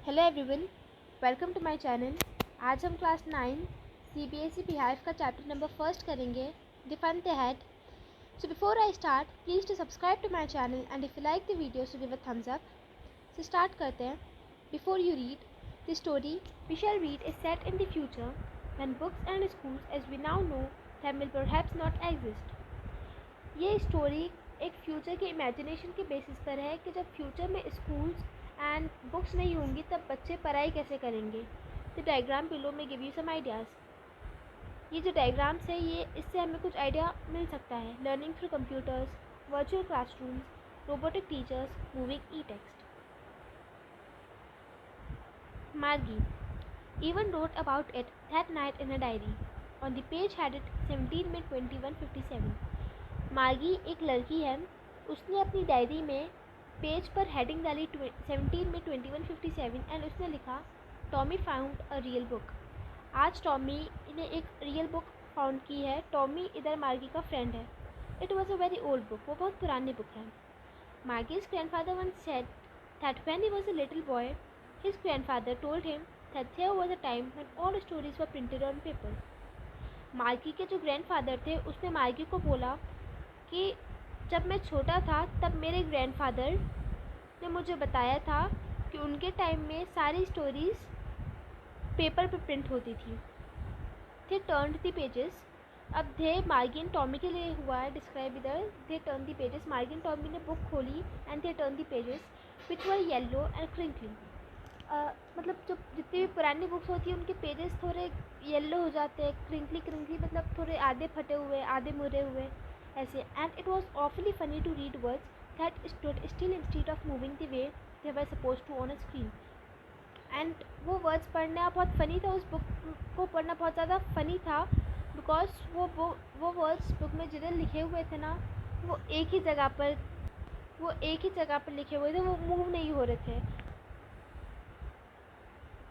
Hello everyone, welcome to my channel. आज हम class 9 CBSE Beehive का चैप्टर नंबर फर्स्ट करेंगे, define the head. So before I start, please to subscribe to my channel and if you like the video so give a thumbs up. So start करते हैं। Before you read the story we shall read is set in the future when books and schools as we now know them will perhaps not exist. ये story एक future के imagination के basis पर है कि जब फ्यूचर में schools and books नहीं होंगी तब बच्चे पढ़ाई कैसे करेंगे। द डायग्राम बिलो में गिव यू सम आइडियाज़। ये जो डायग्राम्स है ये इससे हमें कुछ आइडिया मिल सकता है। Learning through computers, virtual classrooms, robotic teachers, moving e text. Margie even wrote about it that night in a diary. On the page headed 17 May 2157. मार्गी एक लड़की है, उसने अपनी डायरी में पेज पर हेडिंग डाली 17 में 2157 एंड उसने लिखा Tommy found a real book. आज टॉमी ने एक रियल बुक फाउंड की है। टॉमी इधर मार्गी का फ्रेंड है। It was a very old book, वो बहुत पुरानी बुक है। Margie's grandfather once said that when he was a little boy his grandfather told him that there was a time when all stories were printed on paper. Margie के जो grandfather थे उसने मार्गी को बोला कि जब मैं छोटा था तब मेरे ग्रैंडफादर ने मुझे बताया था कि उनके टाइम में सारी स्टोरीज़ पेपर पे प्रिंट होती थी। दे टर्न्ड द पेजेस। अब दे मार्गी एंड टॉमी के लिए हुआ है डिस्क्राइब इधर। They turn the pages. मार्गी एंड टॉमी ने बुक खोली and they turn the pages which were yellow and crinkly. मतलब जो जितनी भी पुरानी बुक्स होती हैं उनके पेजेस थोड़े येलो हो जाते हैं, क्रिंकली क्रिंकली मतलब थोड़े आधे फटे हुए, आधे मुड़े हुए ऐसे। And it was awfully funny to read words that stood still instead of moving the way they were suppose to on a screen. And वो वर्ड्स पढ़ना बहुत फ़नी था। उस बुक को पढ़ना बहुत ज़्यादा फ़नी था बिकॉज वो वर्ड्स बुक में जितने लिखे हुए थे ना वो एक ही जगह पर लिखे हुए थे, वो मूव नहीं हो रहे थे,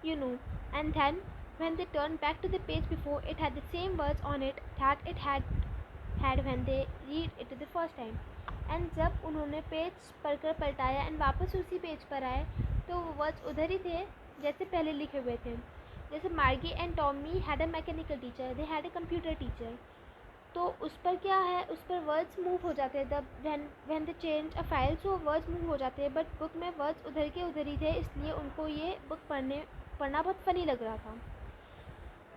you know. And then when they turned back to the page before, it had the same words on it that it had when they read it the first time. And जब उन्होंने page पढ़कर पलटाया and वापस उसी page पर आए तो वो words उधर ही थे जैसे पहले लिखे हुए थे। जैसे मार्गी and Tommy had a mechanical teacher, they had a computer teacher. तो उस पर क्या है, उस पर वर्ड्स मूव हो जाते हैं जब when they change a file, so words move हो जाते हैं। बट बुक में वर्ड्स उधर के उधर ही थे, इसलिए उनको ये बुक पढ़ना बहुत फ़नी लग रहा था।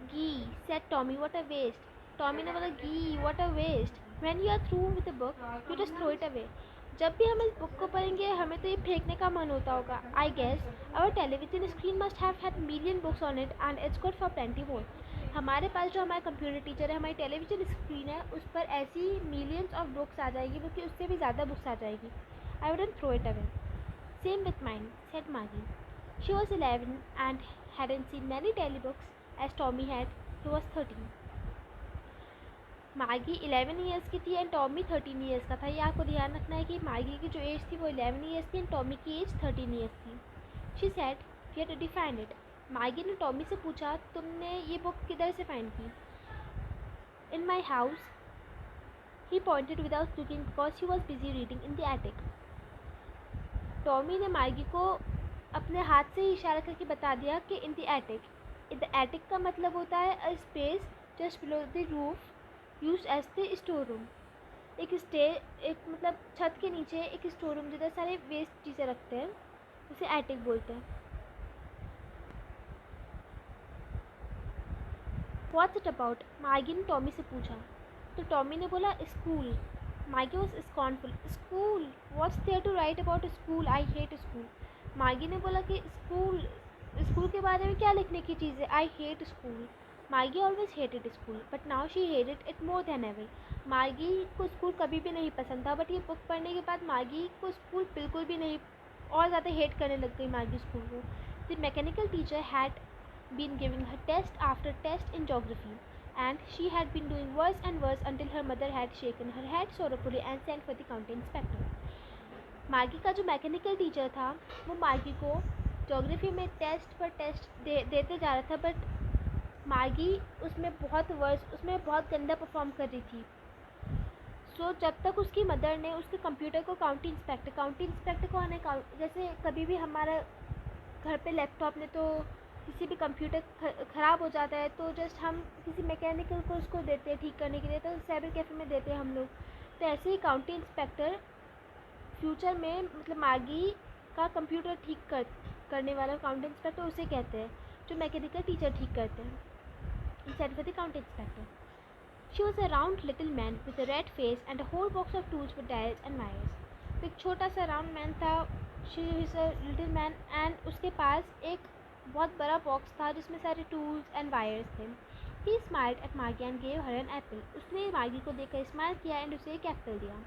Gee said Tommy what a waste. Tommy ने बोला gee what a waste. When you are through with the book you just throw it away. जब भी हम इस बुक को पढ़ेंगे हमें तो ये फेंकने का मन होता होगा। I guess our television screen must have had million books on it and it's good for plenty more. हमारे पास जो हमारा कंप्यूटर टीचर है, हमारी टेलीविजन स्क्रीन है, उस पर ऐसी मिलियंस ऑफ बुक्स आ जाएगी, बल्कि उससे भी ज़्यादा बुक्स आ जाएगी। I wouldn't throw it away. Same with mine said Margie. She was 11 and hadn't seen many telebooks as Tommy had. He was 13. मार्गी 11 ईयर्स की थी एंड टॉमी 13 ईयर्स का था। ये आपको ध्यान रखना है कि मार्गी की जो एज थी वो 11 ईयर्स थी एंड टॉमी की एज 13 ईयर्स थी। She said we had to define it. Margie ने टॉमी से पूछा तुमने ये बुक किधर से फाइंड की। In my house, he pointed without looking because he was busy reading in the attic. Tommy ने मार्गी को अपने हाथ से ही इशारा करके बता दिया कि in the attic. In the attic का मतलब होता है a space just below the roof use as the store room. एक मतलब छत के नीचे एक स्टोर रूम जिधर सारे वेस्ट चीज़ें रखते हैं, उसे एटिक बोलते हैं। व्हाट्स इट अबाउट, मार्गी ने टॉमी से पूछा। तो टॉमी ने बोला school. Margie was scornful. School, what's there to write about school, I hate school. Margie ने बोला कि स्कूल के बारे में क्या लिखने की चीज़ है, आई हेट स्कूल। मार्गी always hated school but now she hated it more than ever. मार्गी को स्कूल कभी भी नहीं पसंद था बट ये बुक पढ़ने के बाद मार्गी को स्कूल बिल्कुल भी नहीं, और ज़्यादा हेट करने लग गई मार्गी स्कूल को। The mechanical teacher had been giving her test after test in geography, and she had been doing worse and worse until her mother had shaken her head sorrowfully and sent for the county inspector. मार्गी का जो mechanical teacher था वो मार्गी को geography में test पर test देते जा रहा था, बट मार्गी उसमें बहुत गंदा परफॉर्म कर रही थी। सो जब तक उसकी मदर ने उसके कंप्यूटर को काउंटी इंस्पेक्टर को आने जैसे कभी भी हमारा घर पे लैपटॉप में तो किसी भी कंप्यूटर ख़राब हो जाता है तो जस्ट हम किसी मैकेनिकल को उसको देते हैं ठीक करने के लिए, तो साइबर कैफ़े में देते हैं हम लोग। तो ऐसे ही काउंटी इंस्पेक्टर फ्यूचर में मतलब मार्गी का कंप्यूटर ठीक करने वाला काउंटी इंस्पेक्टर उसे कहते हैं, जो मैकेनिकल टीचर ठीक करते हैं। Instead for the county inspector. She was a round little man with a red face and a whole box of tools with dials and wires. एक छोटा सा राउंड मैन था, she was a little man, and उसके पास एक बहुत बड़ा box था जिसमें सारे टूल्स एंड वायर्स थे. He smiled at Margie and gave her an apple. उसने मार्गी को देखकर स्माइल किया एंड उसे एक एप्पल दिया.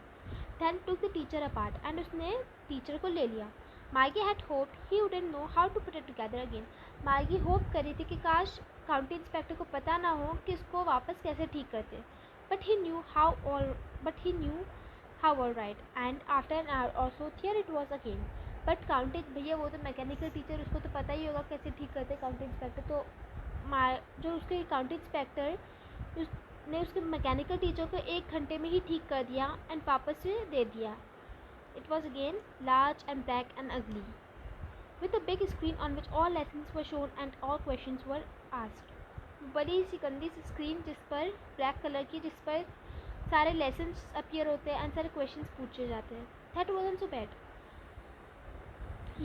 Then took the teacher apart and उसने टीचर को ले लिया. Margie had hoped he wouldn't know how to put it together again. मार्गी होप कर रही थी कि काश काउंटी इंस्पेक्टर को पता ना हो कि इसको वापस कैसे ठीक करते. But he knew how all right. And after an hour or so, here it was again. But county भैया वो तो मैकेनिकल टीचर, उसको तो पता ही होगा कैसे ठीक करते काउंटी इंस्पेक्टर. तो जो उसके काउंटी इंस्पेक्टर ने उसके मैकेनिकल टीचर को 1 घंटे में ही ठीक कर दिया एंड वापस से दे दिया. It was again large and black and ugly, with a big screen on which all lessons were shown and all questions were asked. बड़ी सी गंदी सी स्क्रीन जिस पर ब्लैक कलर की, जिस पर सारे लेसन्स अपीयर होते हैं एंड सारे क्वेश्चंस पूछे जाते हैं. That wasn't so bad.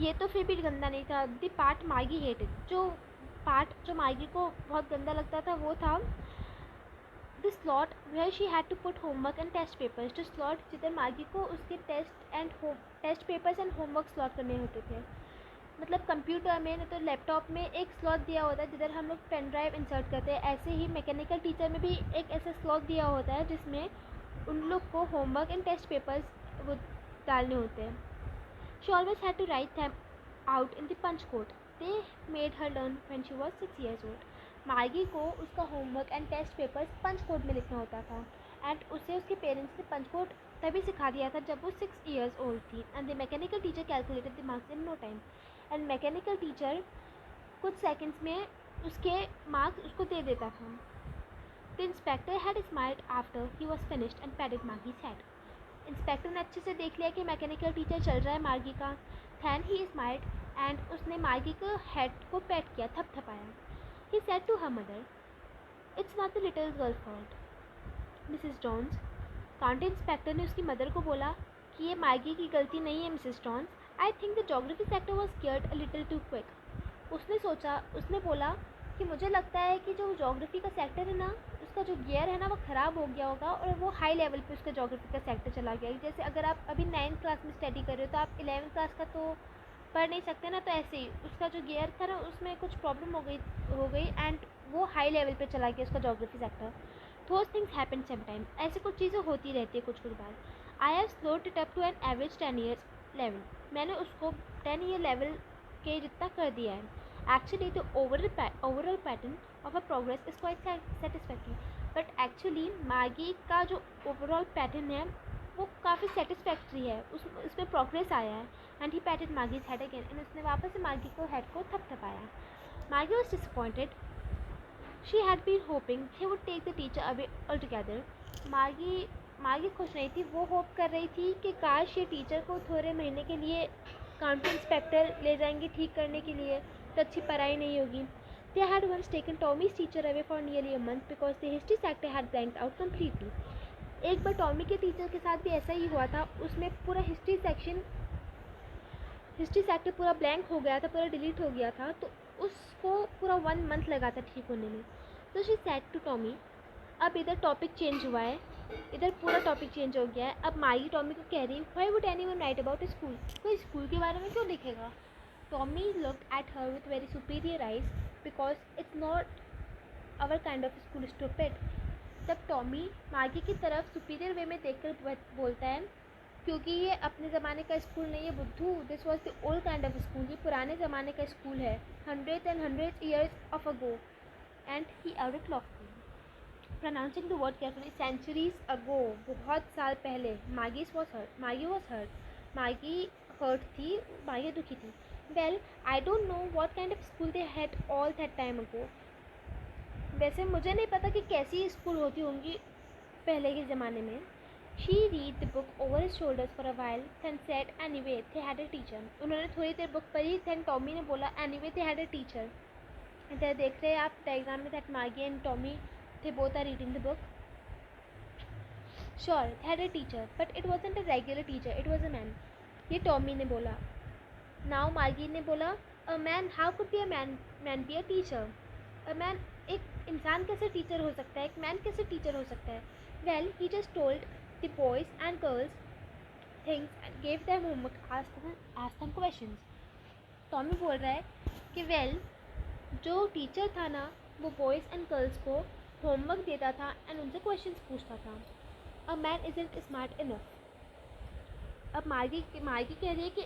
ये तो फिर भी गंदा नहीं था. The part मार्गी hated, जो मार्गी को बहुत गंदा लगता था वो था the slot where she had to put homework and test papers. जो slot जिधर मार्गी को उसके test papers and homework slot करने होते थे. मतलब कंप्यूटर में नहीं तो लैपटॉप में एक स्लॉट दिया होता है जिधर हम लोग पेन ड्राइव इंसर्ट करते हैं. ऐसे ही मैकेनिकल टीचर में भी एक ऐसा स्लॉट दिया होता है जिसमें उन लोग को होमवर्क एंड टेस्ट पेपर्स वो डालने होते हैं. She always had to write them out in the punch code. They made her learn when she was 6 years old. Margie को उसका homework and test papers punch code में लिखना होता था एंड उसे उसके पेरेंट्स ने पंच कोड तभी सिखा दिया था जब वो 6 years old थी. And the mechanical teacher calculated the marks in no time. And mechanical teacher कुछ सेकंड्स में उसके मार्क्स उसको दे देता था. The inspector had smiled after he was finished and patted Margie's head. Inspector ने अच्छे से देख लिया कि मैकेनिकल टीचर चल रहा है मार्गी का. थैन ही स्माइल्ड एंड उसने मार्गी के हेड को पैट किया, थपथपाया. He said to her mother, it's not the little girl's fault Mrs Jones. County inspector ने उसकी मदर को बोला कि ये मार्गी की गलती नहीं है Mrs Jones. I think the geography sector was geared a little too quick. उसने बोला कि मुझे लगता है कि जो जोग्राफी का सेक्टर है ना, उसका जो गियर है ना वो ख़राब हो गया होगा और वो हाई लेवल पे उसका जोग्राफी का सेक्टर चला गया. जैसे अगर आप अभी 9th क्लास में स्टडी कर रहे हो तो आप 11th क्लास का तो पढ़ नहीं सकते ना. तो ऐसे ही उसका जो गियर था ना उसमें कुछ प्रॉब्लम हो गई एंड वो हाई लेवल पे चला गया उसका geography sector. Those things happen sometimes. ऐसी कुछ चीज़ें होती रहती है कुछ बार. I have slowed it up to an average 10 years level. मैंने उसको 10 year लेवल के जितना कर दिया है. Actually the overall pattern of a progress is quite satisfactory. But actually मार्गी का जो overall pattern है वो काफ़ी satisfactory है. उसमें progress आया है. And he patted Margie's head again. and उसने वापस से मार्गी को head को थपथपाया. Margie was disappointed. She had been hoping he would take the teacher away altogether. मार्गी खुश नहीं थी. वो होप कर रही थी कि काश ये टीचर को थोड़े महीने के लिए काउंटी इंस्पेक्टर ले जाएंगे ठीक करने के लिए तो अच्छी पढ़ाई नहीं होगी. They had once taken Tommy's teacher away for nearly a month because the history sector had blanked out completely. एक बार टॉमी के टीचर के साथ भी ऐसा ही हुआ था. उसमें पूरा हिस्ट्री सेक्टर पूरा ब्लैंक हो गया था, पूरा डिलीट हो गया था. तो उसको पूरा 1 month लगा था ठीक होने में. तो शी सेड टू टॉमी, अब इधर टॉपिक चेंज हुआ है, इधर पूरा टॉपिक चेंज हो गया है. अब मार्गी टॉमी को कह रही, why would anyone write about school. कोई स्कूल के बारे में क्यों लिखेगा. Tommy looked at her with very superior eyes because it's not our kind of school stupid. तब टॉमी मार्गी की तरफ सुपीरियर वे में देखकर बोलता है, क्योंकि ये अपने ज़माने का स्कूल नहीं है बुद्धू. This was the old kind of school. ये पुराने ज़माने का स्कूल है, 100 years of ago. And he added loftily, pronouncing the word carefully, centuries ago. बहुत साल पहले. Margie was hurt. मार्गी हर्ट थी, मार्गी दुखी थी. Well, I don't know what kind of school they had all that time ago. वैसे मुझे नहीं पता कि कैसी स्कूल होती होंगी पहले के ज़माने में. She read the book over his shoulders for a while, then said, "Anyway, they had a teacher." उन्होंने थोड़ी देर बुक पढ़ी, then टॉमी ने बोला, "Anyway, they had a teacher." इधर देख रहे हैं आप डायग्राम में that Maggie and Tommy, they both are reading the book. Sure, they had a teacher, but it wasn't a regular teacher. It was a man. ये Tommy ने बोला. Now Maggie ने बोला, "A man? How could be a man be a teacher? A man, एक इंसान कैसे teacher हो सकता है? एक मैन कैसे टीचर हो सकता है?" Well, he just told the boys and girls things and gave them homework, asked them questions. Tommy बोल रहा है कि जो टीचर था ना, वो बॉयज़ एंड गर्ल्स को होमवर्क देता था एंड उनसे क्वेश्चंस पूछता था. A man isn't smart enough. अब मार्गी कह रही है कि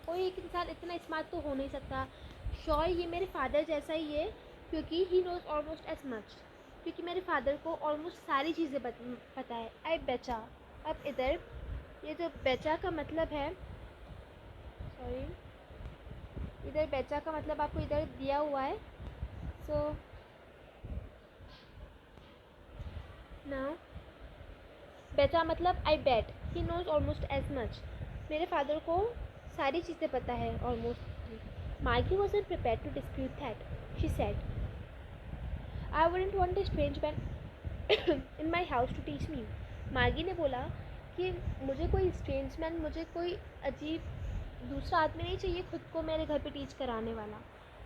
कोई एक इंसान इतना स्मार्ट तो हो नहीं सकता. श्योर ये मेरे फादर जैसा ही है, क्योंकि he knows almost as much. क्योंकि मेरे फादर को ऑलमोस्ट सारी चीज़ें पता है. आई बेचा. अब इधर ये जो बेचा का मतलब है, सॉरी, इधर बेचा का मतलब आपको इधर दिया हुआ है. सो नाउ बेचा मतलब I bet he knows almost as much. मेरे फादर को सारी चीज़ें पता है almost. Margie wasn't prepared to dispute that. She said, "I wouldn't want a strange man in my house to teach me." मार्गी ने बोला कि मुझे कोई स्ट्रेंज मैन, मुझे कोई अजीब दूसरा आदमी नहीं चाहिए खुद को मेरे घर पे टीच कराने वाला.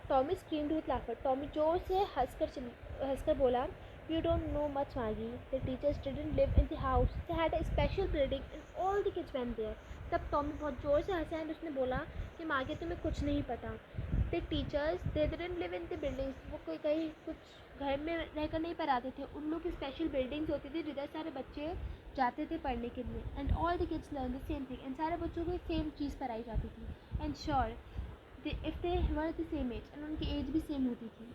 Tommy screamed with लाफर. टॉमी जोर से हंसकर बोला, "You don't know much, Maggie. The teachers didn't live in the house. They had a special building and all the kids went there." तब टॉमी बहुत ज़ोर से हंसा एंड उसने बोला कि मार्गी तुम्हें कुछ नहीं पता. The teachers, they didn't live in the buildings. वो कोई कहीं कुछ घर में रहकर नहीं पढ़ाते थे. उन लोग की स्पेशल बिल्डिंग्स होती थी जिधर सारे बच्चे जाते थे पढ़ने के लिए. And all the kids learn the same thing. And सारे बच्चों को सेम चीज़ पढ़ाई जाती थी. And sure if they were the same age, and उनकी एज भी सेम होती थी.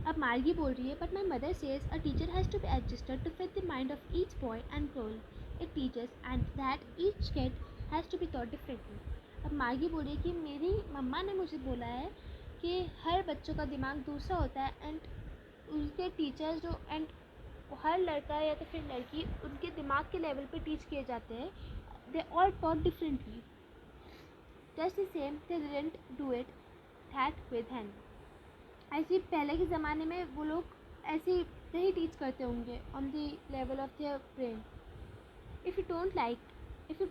अब मार्गी बोल रही है, "but my mother says a teacher has to be adjusted to fit the mind of each boy and girl it teachers and that each kid has to be taught differently." अब Margie बोल रही है कि मेरी मम्मा ने मुझे बोला है कि हर बच्चों का दिमाग दूसरा होता है एंड उनके टीचर्स जो एंड हर लड़का या तो फिर लड़की उनके दिमाग के लेवल पे टीच किए जाते हैं. They all taught differently. Just the same they didn't do it that with hand. ऐसे पहले के ज़माने में वो लोग ऐसे ही टीच करते होंगे on the level of their brain. If you don't like it you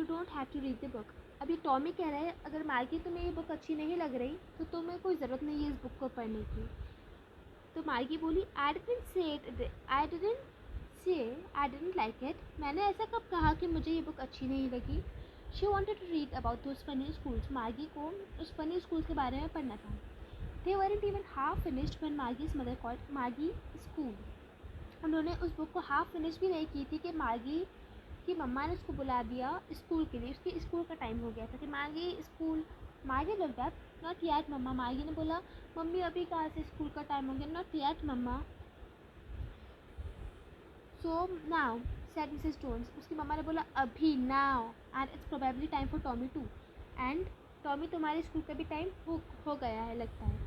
don't have to read the book. अभी टॉमी कह रहा है, अगर मार्गी तुम्हें ये बुक अच्छी नहीं लग रही तो तुम्हें कोई ज़रूरत नहीं है इस बुक को पढ़ने की. तो मार्गी बोली, आई डिडंट लाइक इट. मैंने ऐसा कब कहा कि मुझे ये बुक अच्छी नहीं लगी. She wanted to read about those funny schools. Margie को उस फनी स्कूल्स के बारे में पढ़ना था. They weren't even half finished when Margie's mother called Margie school. उन्होंने उस बुक को हाफ फिनिश भी नहीं की थी कि मार्गी की मम्मा ने उसको बुला दिया स्कूल के लिए. उसकी स्कूल का टाइम हो गया था कि मार्गी स्कूल. मार्गी looked up. Not yet मम्मा. मार्गी ने बोला, "मम्मी अभी कहाँ से स्कूल का टाइम हो गया." Not yet mamma. So now said Mrs. Jones. उसकी मम्मा ने बोला, "अभी now and it's probably time for Tommy too." And Tommy तुम्हारे स्कूल का भी टाइम हो गया है लगता है.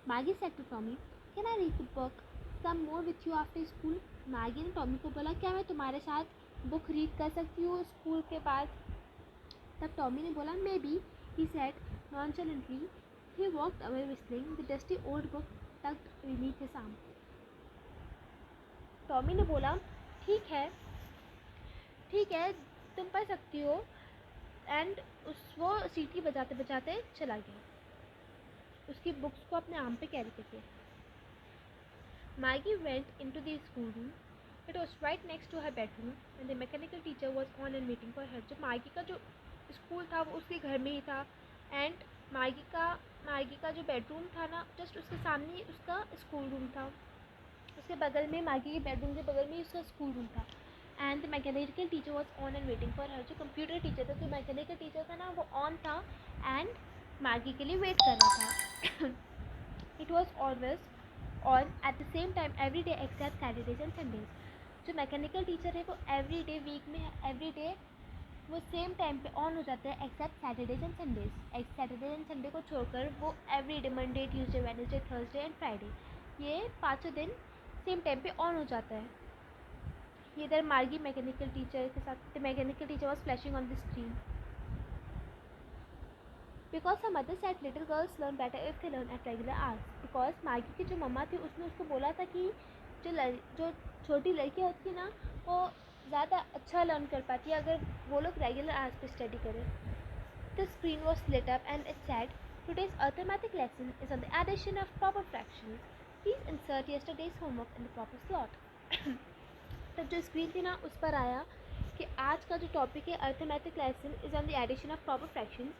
Maggie said to Tommy, "Can I read the book some more with you after school?" Maggie ने टॉमी को बोला, क्या मैं तुम्हारे साथ बुक रीड कर सकती हूँ स्कूल के बाद. तब टॉमी ने बोला, "Maybe," he said nonchalantly. He walked away whistling, the dusty old book tucked beneath his arm. Tommy ने बोला, ठीक है तुम पढ़ सकती हो. एंड वो सीटी बजाते बजाते चला गया उसकी बुक्स को अपने आर्म पे कैरी करके. Maggie went into the schoolroom. It was right next to her bedroom and the mechanical teacher was on and waiting for her. जब मार्गी का जो स्कूल था वो उसके घर में ही था एंड मार्गी का जो बेडरूम था ना, जस्ट उसके सामने ही उसका स्कूल रूम था. उसके बगल में मार्गी के बेडरूम के बगल में ही उसका स्कूल रूम था. And the mechanical teacher was on and waiting for her. जो कंप्यूटर टीचर था, जो मैकेनिकल टीचर था ना, वो ऑन था एंड मार्गी के लिए वेट कर रहा था. It was always on at the same time every day except Saturdays and Sundays. जो मैकेनिकल टीचर है वो एवरी डे वीक में एवरी डे वो सेम टाइम पे ऑन हो जाता है except Saturdays and Sundays. Saturday and Sunday को छोड़कर वो every day Monday Tuesday Wednesday Thursday and Friday ये 5 दिन सेम टाइम पे ऑन हो जाता है. ये इधर मार्गी मैकेनिकल टीचर के साथ, the mechanical teacher was flashing on the screen because her mother said little girls learn better if they learn at regular hours. Because मार्गी की जो मम्मा थी उसने उसको बोला था कि जो छोटी लड़कियाँ होती है ना वो ज़्यादा अच्छा लर्न कर पाती है अगर वो लोग रेगुलर आवर्स पे स्टडी करें. The screen was lit up and it said, "Today's arithmetic lesson is on the addition of proper fractions. Please insert yesterday's homework in the proper slot." तब जो स्क्रीन थी ना उस पर आया कि आज का जो टॉपिक है arithmetic lesson is on the addition of proper fractions.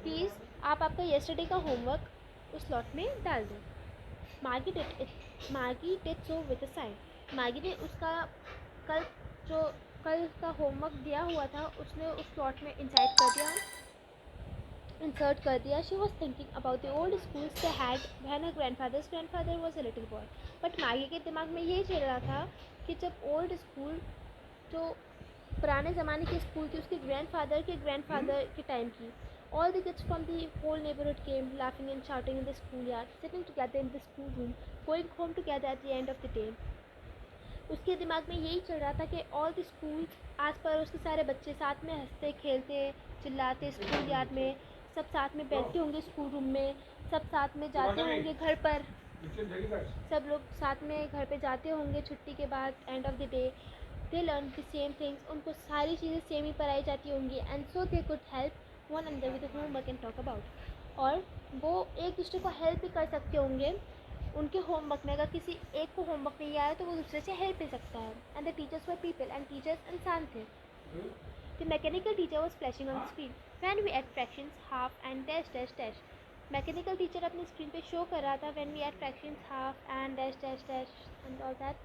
Please आप आपका येस्टरडे का होमवर्क उस स्लॉट में डाल दो. Margie did so with a sigh. Margie ने उसका कल का होमवर्क दिया हुआ था उसने उस स्लॉट में insert कर दिया. She was thinking about the old schools they had when her grandfather's grandfather was a little boy. But मार्गी के दिमाग में यही चल रहा था कि जब ओल्ड स्कूल जो पुराने ज़माने की स्कूल थी उसके ग्रैंडफादर के टाइम की. All the kids from the whole neighborhood came, laughing and shouting in the schoolyard, sitting together in the schoolroom, going home together at the end of the day. उसके दिमाग में यही चल रहा था कि ऑल द स्कूल्स आस पड़ोस के सारे बच्चे साथ में हंसते खेलते चिल्लाते स्कूल यार्ड में, सब साथ में बैठते होंगे स्कूल रूम में, सब साथ में जाते होंगे घर पर, सब लोग साथ में घर पे जाते होंगे छुट्टी के बाद end of the day. They learn the same things, उनको सारी चीज़ें सेम ही पढ़ाई जाती होंगी. And so they could help one another with homework and talk about. और वो एक दूसरे को हेल्प भी कर सकते होंगे उनके होमवर्क में. अगर किसी एक को होमवर्क नहीं आया तो वो दूसरे से हेल्प ले सकता है. And the teachers were people and teachers इंसान थे. The mechanical teacher was flashing on screen when we add fractions half and dash dash dash. Mechanical teacher अपनी स्क्रीन पे शो कर रहा था when we add fractions half and dash dash dash and all that.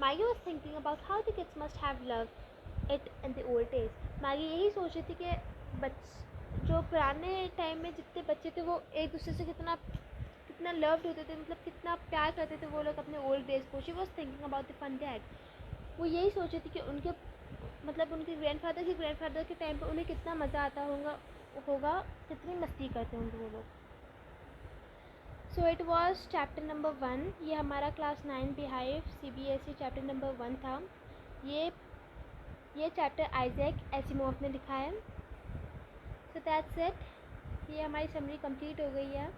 Margie was thinking about how the kids must have loved it in the old days. Margie यही सोच रही थी कि जो पुराने टाइम में जितने बच्चे थे वो एक दूसरे से कितना लव्ड होते थे, मतलब कितना प्यार करते थे वो लोग अपने ओल्ड डेज को. She was thinking about the fun dad. वो यही सोच रही थी कि उनके ग्रैंडफादर के टाइम पे उन्हें कितना मज़ा आता होगा कितनी मस्ती करते होंगे वो लोग. So it was chapter number 1. ये हमारा class 9 beehive CBSE chapter number 1 था. ये चैप्टर आइजैक एसिमोव ने लिखा है. So that's it. ये हमारी समरी कंप्लीट हो गई है.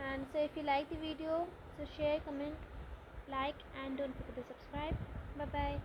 And so if you like the video, so share, comment, like and don't forget to subscribe. Bye bye.